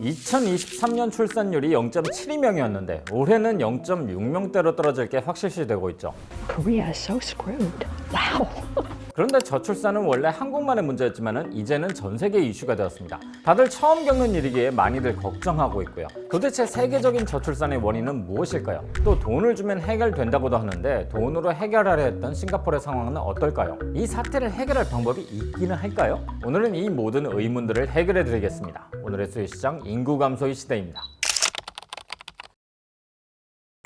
2023년 출산율이 0.72명이었는데 올해는 0.6명대로 떨어질 게 확실시되고 있죠. Korea is so screwed. Wow. 그런데 저출산은 원래 한국만의 문제였지만 이제는 전 세계 이슈가 되었습니다. 다들 처음 겪는 일이기에 많이들 걱정하고 있고요. 도대체 세계적인 저출산의 원인은 무엇일까요? 또 돈을 주면 해결된다고도 하는데 돈으로 해결하려 했던 싱가포르의 상황은 어떨까요? 이 사태를 해결할 방법이 있기는 할까요? 오늘은 이 모든 의문들을 해결해 드리겠습니다. 오늘의 수요시장 인구 감소의 시대입니다.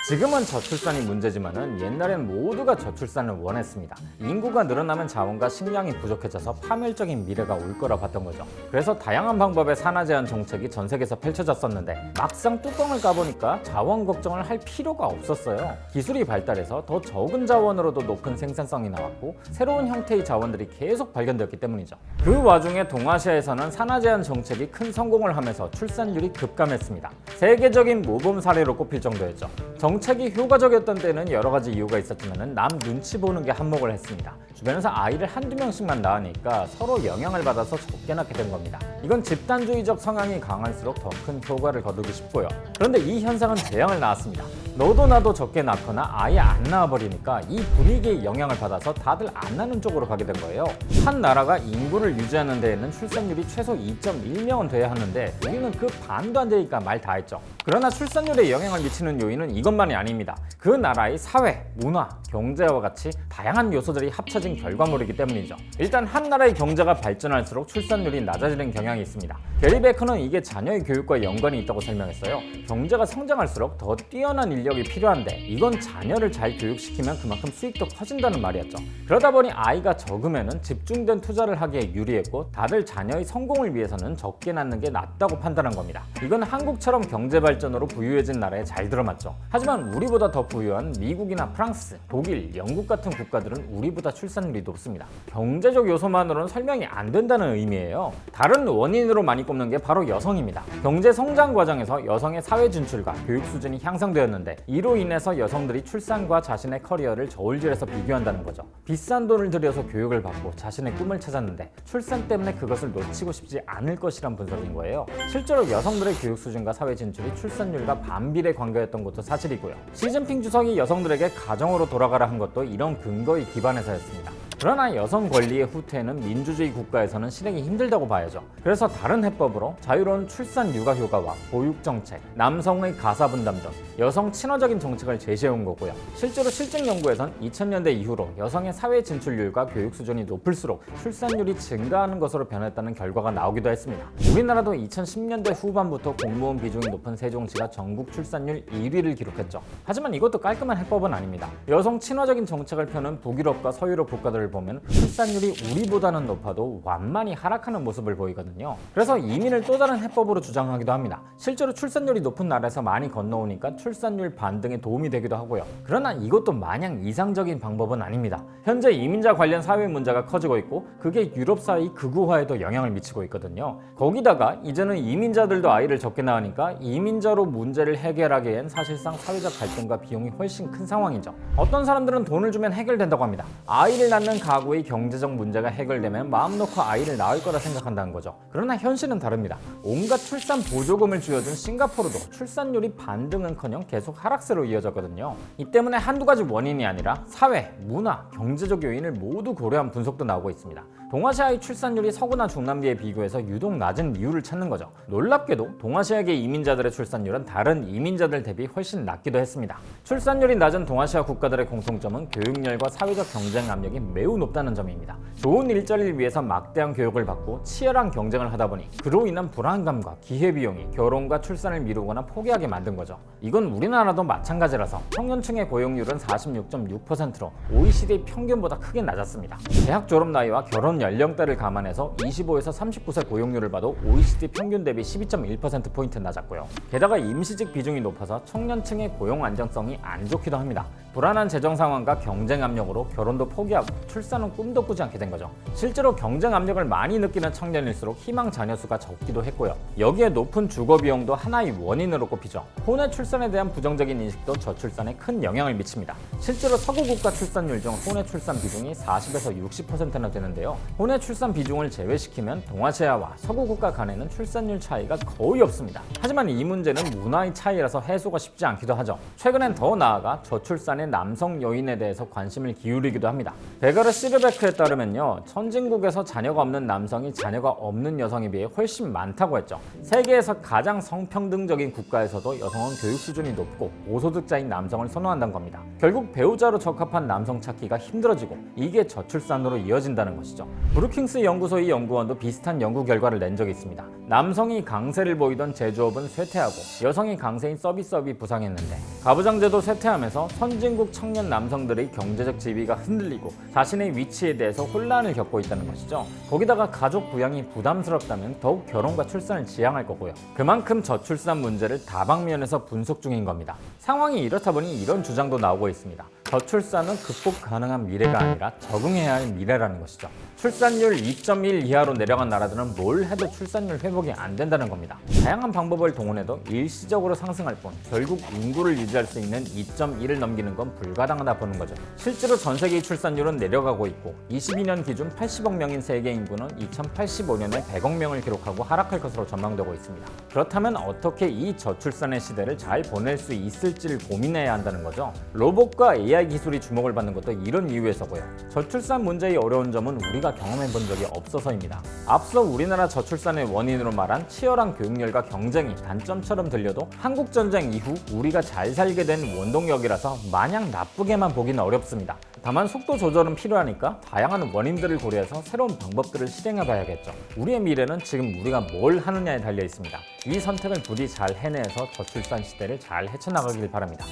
지금은 저출산이 문제지만은 옛날엔 모두가 저출산을 원했습니다. 인구가 늘어나면 자원과 식량이 부족해져서 파멸적인 미래가 올 거라 봤던 거죠. 그래서 다양한 방법의 산화 제한 정책이 전 세계에서 펼쳐졌었는데 막상 뚜껑을 까보니까 자원 걱정을 할 필요가 없었어요. 기술이 발달해서 더 적은 자원으로도 높은 생산성이 나왔고 새로운 형태의 자원들이 계속 발견되었기 때문이죠. 그 와중에 동아시아에서는 산화 제한 정책이 큰 성공을 하면서 출산율이 급감했습니다. 세계적인 모범 사례로 꼽힐 정도였죠. 정책이 효과적이었던 때는 여러 가지 이유가 있었지만 남 눈치 보는 게 한몫을 했습니다. 주변에서 아이를 한두 명씩만 낳으니까 서로 영향을 받아서 적게 낳게 된 겁니다. 이건 집단주의적 성향이 강할수록 더 큰 효과를 거두기 쉽고요. 그런데 이 현상은 재앙을 낳았습니다. 너도 나도 적게 낳거나 아예 안 낳아버리니까 이 분위기에 영향을 받아서 다들 안 낳는 쪽으로 가게 된 거예요. 한 나라가 인구를 유지하는 데에는 출산율이 최소 2.1명은 돼야 하는데 우리는 그 반도 안 되니까 말 다 했죠. 그러나 출산율에 영향을 미치는 요인은 이것만이 아닙니다. 그 나라의 사회, 문화, 경제와 같이 다양한 요소들이 합쳐진 결과물이기 때문이죠. 일단 한 나라의 경제가 발전할수록 출산율이 낮아지는 경향이 있습니다. 게리 베커는 이게 자녀의 교육과 연관이 있다고 설명했어요. 경제가 성장할수록 더 뛰어난 인력이 필요한데 이건 자녀를 잘 교육시키면 그만큼 수익도 커진다는 말이었죠. 그러다 보니 아이가 적으면은 집중된 투자를 하기에 유리했고 다들 자녀의 성공을 위해서는 적게 낳는 게 낫다고 판단한 겁니다. 이건 한국처럼 경제 발전으로 부유해진 나라에 잘 들어맞죠. 하지만 우리보다 더 부유한 미국이나 프랑스, 독일, 영국 같은 국가들은 우리보다 출산율이 높습니다. 경제적 요소만으로는 설명이 안 된다는 의미예요. 다른 원인으로 많이 꼽는 게 바로 여성입니다. 경제 성장 과정에서 여성의 사회 진출과 교육 수준이 향상되었는데 이로 인해서 여성들이 출산과 자신의 커리어를 저울질해서 비교한다는 거죠. 비싼 돈을 들여서 교육을 받고 자신의 꿈을 찾았는데 출산 때문에 그것을 놓치고 싶지 않을 것이란 분석인 거예요. 실제로 여성들의 교육 수준과 사회 진출이 출산율과 반비례 관계였던 것도 사실이고요. 시진핑 주석이 여성들에게 가정으로 돌아가라 한 것도 이런 근거에 기반해서였습니다. 그러나 여성 권리의 후퇴는 민주주의 국가에서는 실행이 힘들다고 봐야죠. 그래서 다른 해법으로 자유로운 출산 육아 휴가와 보육 정책, 남성의 가사 분담 등 여성 친화적인 정책을 제시해온 거고요. 실제로 실증 연구에선 2000년대 이후로 여성의 사회 진출률과 교육 수준이 높을수록 출산율이 증가하는 것으로 변했다는 결과가 나오기도 했습니다. 우리나라도 2010년대 후반부터 공무원 비중이 높은 세종시가 전국 출산율 1위를 기록했죠. 하지만 이것도 깔끔한 해법은 아닙니다. 여성 친화적인 정책을 펴는 북유럽과 서유럽 국가들을 보면 출산율이 우리보다는 높아도 완만히 하락하는 모습을 보이거든요. 그래서 이민을 또 다른 해법으로 주장하기도 합니다. 실제로 출산율이 높은 나라에서 많이 건너오니까 출산율 반등에 도움이 되기도 하고요. 그러나 이것도 마냥 이상적인 방법은 아닙니다. 현재 이민자 관련 사회 문제가 커지고 있고 그게 유럽 사회의 극우화에도 영향을 미치고 있거든요. 거기다가 이제는 이민자들도 아이를 적게 낳으니까 이민자로 문제를 해결하기엔 사실상 사회적 갈등과 비용이 훨씬 큰 상황이죠. 어떤 사람들은 돈을 주면 해결된다고 합니다. 아이를 낳는 가구의 경제적 문제가 해결되면 마음 놓고 아이를 낳을 거라 생각한다는 거죠. 그러나 현실은 다릅니다. 온갖 출산 보조금을 쥐어준 싱가포르도 출산율이 반등은커녕 계속 하락세로 이어졌거든요. 이 때문에 한두 가지 원인이 아니라 사회, 문화, 경제적 요인을 모두 고려한 분석도 나오고 있습니다. 동아시아의 출산율이 서구나 중남미에 비교해서 유독 낮은 이유를 찾는 거죠. 놀랍게도 동아시아계 이민자들의 출산율은 다른 이민자들 대비 훨씬 낮기도 했습니다. 출산율이 낮은 동아시아 국가들의 공통점은 교육열과 사회적 경쟁 압력이 매우 높다는 점입니다. 좋은 일자리를 위해서 막대한 교육을 받고 치열한 경쟁을 하다 보니 그로 인한 불안감과 기회비용이 결혼과 출산을 미루거나 포기하게 만든 거죠. 이건 우리나라도 마찬가지라서 청년층의 고용률은 46.6%로 OECD 평균보다 크게 낮았습니다. 대학 졸업 나이와 결혼 연령대를 감안해서 25에서 39세 고용률을 봐도 OECD 평균 대비 12.1%포인트 낮았고요. 게다가 임시직 비중이 높아서 청년층의 고용 안정성이 안 좋기도 합니다. 불안한 재정 상황과 경쟁 압력으로 결혼도 포기하고 출산은 꿈도 꾸지 않게 된 거죠. 실제로 경쟁 압력을 많이 느끼는 청년일수록 희망 자녀 수가 적기도 했고요. 여기에 높은 주거 비용도 하나의 원인으로 꼽히죠. 혼외 출산에 대한 부정적인 인식도 저출산에 큰 영향을 미칩니다. 실제로 서구 국가 출산율 중 혼외 출산 비중이 40에서 60%나 되는데요. 혼외 출산 비중을 제외시키면 동아시아와 서구 국가 간에는 출산율 차이가 거의 없습니다. 하지만 이 문제는 문화의 차이라서 해소가 쉽지 않기도 하죠. 최근엔 더 나아가 저출산의 남성 요인에 대해서 관심을 기울이기도 합니다. 베가르 시르베크에 따르면요, 선진국에서 자녀가 없는 남성이 자녀가 없는 여성에 비해 훨씬 많다고 했죠. 세계에서 가장 성평등적인 국가에서도 여성은 교육 수준이 높고 고소득자인 남성을 선호한다는 겁니다. 결국 배우자로 적합한 남성 찾기가 힘들어지고 이게 저출산으로 이어진다는 것이죠. 브루킹스 연구소의 연구원도 비슷한 연구 결과를 낸 적이 있습니다. 남성이 강세를 보이던 제조업은 쇠퇴하고 여성이 강세인 서비스업이 부상했는데, 가부장제도 쇠퇴하면서 선진국 청년 남성들의 경제적 지위가 흔들리고 자신의 위치에 대해서 혼란을 겪고 있다는 것이죠. 거기다가 가족 부양이 부담스럽다면 더욱 결혼과 출산을 지향할 거고요. 그만큼 저출산 문제를 다방면에서 분석 중인 겁니다. 상황이 이렇다 보니 이런 주장도 나오고 있습니다. 저출산은 극복 가능한 미래가 아니라 적응해야 할 미래라는 것이죠. 출산율 2.1 이하로 내려간 나라들은 뭘 해도 출산율 회복이 안 된다는 겁니다. 다양한 방법을 동원해도 일시적으로 상승할 뿐 결국 인구를 유지할 수 있는 2.1을 넘기는 건 불가능하다 보는 거죠. 실제로 전 세계의 출산율은 내려가고 있고 22년 기준 80억 명인 세계 인구는 2085년에 100억 명을 기록하고 하락할 것으로 전망되고 있습니다. 그렇다면 어떻게 이 저출산의 시대를 잘 보낼 수 있을지를 고민해야 한다는 거죠. 로봇과 AI 기술이 주목을 받는 것도 이런 이유에서고요. 저출산 문제의 어려운 점은 우리가 경험해 본 적이 없어서입니다. 앞서 우리나라 저출산의 원인으로 말한 치열한 교육열과 경쟁이 단점처럼 들려도 한국전쟁 이후 우리가 잘 살게 된 원동력이라서 마냥 나쁘게만 보기는 어렵습니다. 다만 속도 조절은 필요하니까 다양한 원인들을 고려해서 새로운 방법들을 실행해 봐야겠죠. 우리의 미래는 지금 우리가 뭘 하느냐에 달려 있습니다. 이 선택을 부디 잘 해내서 저출산 시대를 잘 헤쳐나가길 바랍니다.